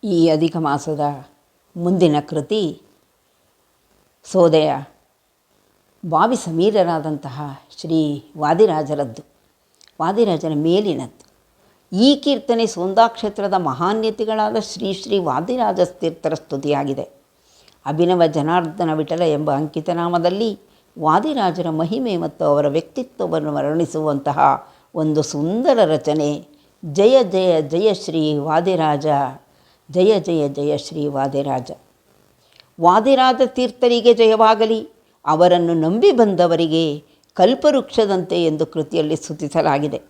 ಈ ಅಧಿಕ ಮಾಸದ ಮುಂದಿನ ಕೃತಿ ಸೋದೆಯ ಭಾವಿ ಸಮೀರರಾದಂತಹ ಶ್ರೀ ವಾದಿರಾಜರದ್ದು, ವಾದಿರಾಜರ ಮೇಲಿನದ್ದು. ಈ ಕೀರ್ತನೆ ಸೋಂದಾಕ್ಷೇತ್ರದ ಮಹಾನ್ಯತಿಗಳಾದ ಶ್ರೀ ಶ್ರೀ ವಾದಿರಾಜ ತೀರ್ಥರ ಸ್ತುತಿಯಾಗಿದೆ. ಅಭಿನವ ಜನಾರ್ದನ ವಿಠಲ ಎಂಬ ಅಂಕಿತನಾಮದಲ್ಲಿ ವಾದಿರಾಜರ ಮಹಿಮೆ ಮತ್ತು ಅವರ ವ್ಯಕ್ತಿತ್ವವನ್ನು ವರ್ಣಿಸುವಂತಹ ಒಂದು ಸುಂದರ ರಚನೆ. ಜಯ ಜಯ ಜಯ ಶ್ರೀ ವಾದಿರಾಜ, ಜಯ ಜಯ ಜಯ ಶ್ರೀ ವಾದಿರಾಜ. ವಾದಿರಾಜ ತೀರ್ಥರಿಗೆ ಜಯವಾಗಲಿ, ಅವರನ್ನು ನಂಬಿ ಬಂದವರಿಗೆ ಕಲ್ಪವೃಕ್ಷದಂತೆ ಎಂದು ಕೃತಿಯಲ್ಲಿ ಸ್ತುತಿಸಲಾಗಿದೆ.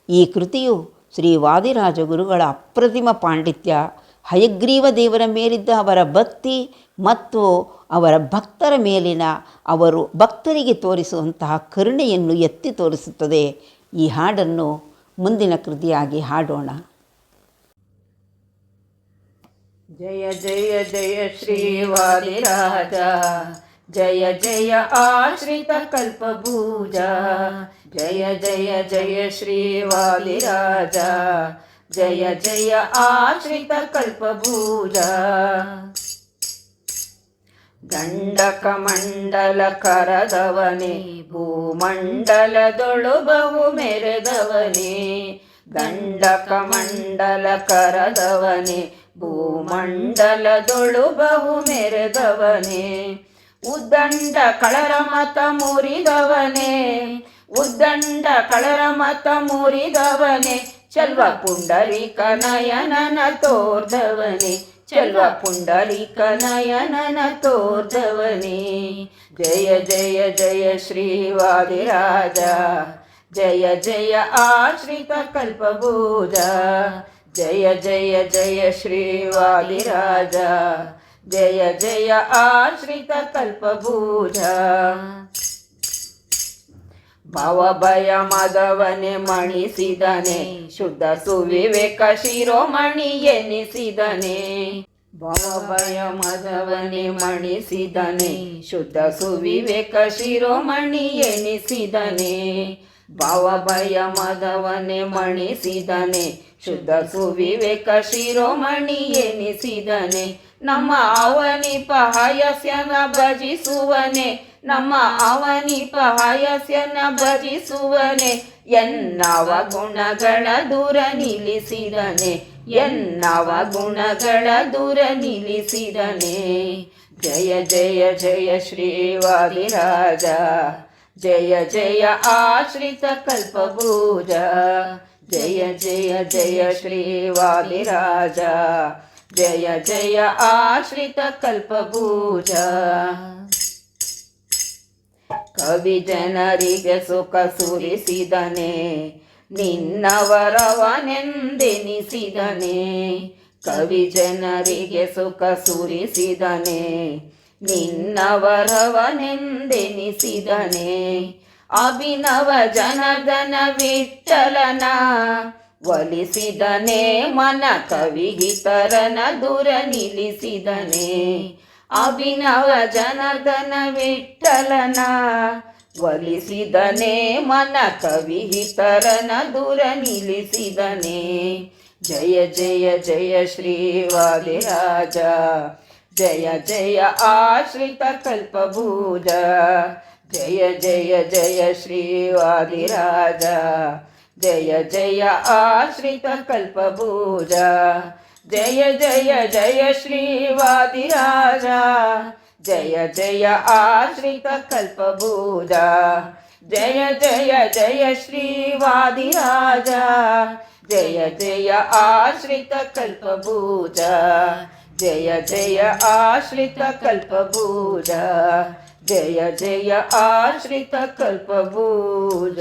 ಈ ಕೃತಿಯು ಶ್ರೀ ವಾದಿರಾಜ ಗುರುಗಳ ಅಪ್ರತಿಮ ಪಾಂಡಿತ್ಯ, ಹಯಗ್ರೀವ ದೇವರ ಮೇಲಿದ್ದ ಅವರ ಭಕ್ತಿ ಮತ್ತು ಅವರ ಭಕ್ತರ ಮೇಲಿನ ಅವರು ಭಕ್ತರಿಗೆ ತೋರಿಸುವಂತಹ ಕರುಣೆಯನ್ನು ಎತ್ತಿ ತೋರಿಸುತ್ತದೆ. ಈ ಹಾಡನ್ನು ಮುಂದಿನ ಕೃತಿಯಾಗಿ ಹಾಡೋಣ. ಜಯ ಜಯ ಜಯ ಶ್ರೀ ವಾದಿರಾಜ, ಜಯ ಜಯ ಆಶ್ರಿತ ಕಲ್ಪಭೂಜ. ಜಯ ಜಯ ಜಯ ಶ್ರೀ ವಾದಿರಾಜ, ಜಯ ಜಯ ಆಶ್ರಿತ ಕಲ್ಪಭೂಜ. ಗಂಡಕ ಮಂಡಲ ಕರದವನೇ, ಭೂಮಂಡಲದೊಳು ಬಹು ಮೆರೆದವನೇ. ಗಂಡಕ ಮಂಡಲ ಕರದವನೇ, ಭೂಮಂಡಲದೊಳು ಬಹು ಮೆರೆದವನೇ. ಉದ್ದಂಡ ಕಳರ ಮತ ಮುರಿದವನೇ, ಉದ್ದಂಡ ಕಳರ ಮತ ಮುರಿದವನೇ. ಚಲ್ವ ಪುಂಡರೀಕ ನಯನನ ತೋರ್ದವನೇ, ಚಲ್ವ ಪುಂಡರೀಕ ನಯನನ ತೋರ್ದವನೇ. ಜಯ ಜಯ ಜಯ ಶ್ರೀ ವಾದಿರಾಜ, ಜಯ ಜಯ ಆಶ್ರಿತ ಕಲ್ಪಭೂಜ. ಜಯ ಜಯ ಜಯ ಶ್ರೀ ವಾದಿರಾಜ, ಜಯ ಜಯ ಆಶ್ರಿತ ಕಲ್ಪಭೂಜ. ಭವಭಯ ಮದವನೆ ಮಣಿಸಿದನೆ, ಶುದ್ಧ ಸುವಿವೇಕ ಶಿರೋಮಣಿ ಎನಿಸಿದನೆ. ಭವಭಯ ಮದವನೆ ಮಣಿಸಿದನೆ, ಶುದ್ಧ ಸುವಿವೇಕ ಶಿರೋಮಣಿ ಎನಿಸಿದನೆ. ಭವಭಯ ಮದವನೆ ಮಣಿಸಿದನೆ, ಶುದ್ಧ ಸುವಿವೇಕ ಶಿರೋಮಣಿ ಎನಿಸಿದನೆ. ನಮ್ಮ ಅವನಿಪ ಹಾಯಸ್ಯನ ಭಜಿಸುವನೆ, ನಮ್ಮ ಅವನಿಪ ಹಾಯಸ್ಯನ ಭಜಿಸುವನೆ. ಎನ್ನವ ಗುಣಗಳ ದೂರ ನಿಲ್ಲಿಸಿದನೆ, ಎನ್ನವ ಗುಣಗಳ ದೂರ ನಿಲ್ಲಿಸಿದನೆ. ಜಯ ಜಯ ಜಯ ಶ್ರೀ ವಾದಿರಾಜ, ಜಯ ಜಯ ಆಶ್ರಿತ ಕಲ್ಪಭೂಜ. ಜಯ ಜಯ ಜಯ ಶ್ರೀ ವಾದಿರಾಜ, ಜಯ ಜಯ ಆಶ್ರಿತ ಕಲ್ಪಭೂಜ. ಕವಿ ಜನರಿಗೆ ಸುಖ ಸುರಿಸಿದನೆ, ನಿನ್ನವರವನೆಂದೆನಿಸಿದನೆ. ಕವಿ ಜನರಿಗೆ ಸುಖ ಸುರಿಸಿದನೆ, ನಿನ್ನವರವನೆಂದೆನಿಸಿದನೆ. ಅಭಿನವ ಜನಾರ್ದನ ವಿಠಲನ ಒಲಿಸಿದನೆ, ಮನ ಕವಿಹಿತರನ ದೂರ ನಿಲ್ಲಿಸಿದನೆ. ಅಭಿನವ ಜನಾರ್ದನ ವಿಠಲನ ಒಲಿಸಿದನೆ, ಮನ ಕವಿಹಿತರನ ದೂರ ನಿಲ್ಲಿಸಿದನೆ. ಜಯ ಜಯ ಜಯ ಶ್ರೀ ವಾದಿರಾಜ, ಜಯ ಜಯ ಆಶ್ರಿತ ಕಲ್ಪಭೂಜ. ಜಯ ಜಯ ಜಯ ಶ್ರೀ ವಾದಿರಾಜ, ಜಯ ಜಯ ಆಶ್ರಿತ ಕಲ್ಪಭೂಜ. ಜಯ ಜಯ ಜಯ ಶ್ರೀ ವಾದಿರಾಜ, ಜಯ ಜಯ ಆಶ್ರಿತ ಕಲ್ಪಭೂಜ. ಜಯ ಜಯ ಜಯ ಶ್ರೀ ವಾದಿರಾಜ, ಜಯ ಜಯ ಆಶ್ರಿತ ಕಲ್ಪಭೂಜ. ಜಯ ಜಯ ಆಶ್ರಿತ ಕಲ್ಪಭೂಜ, ಜಯ ಜಯ ಆಶ್ರಿತ ಕಲ್ಪಭೂಜ.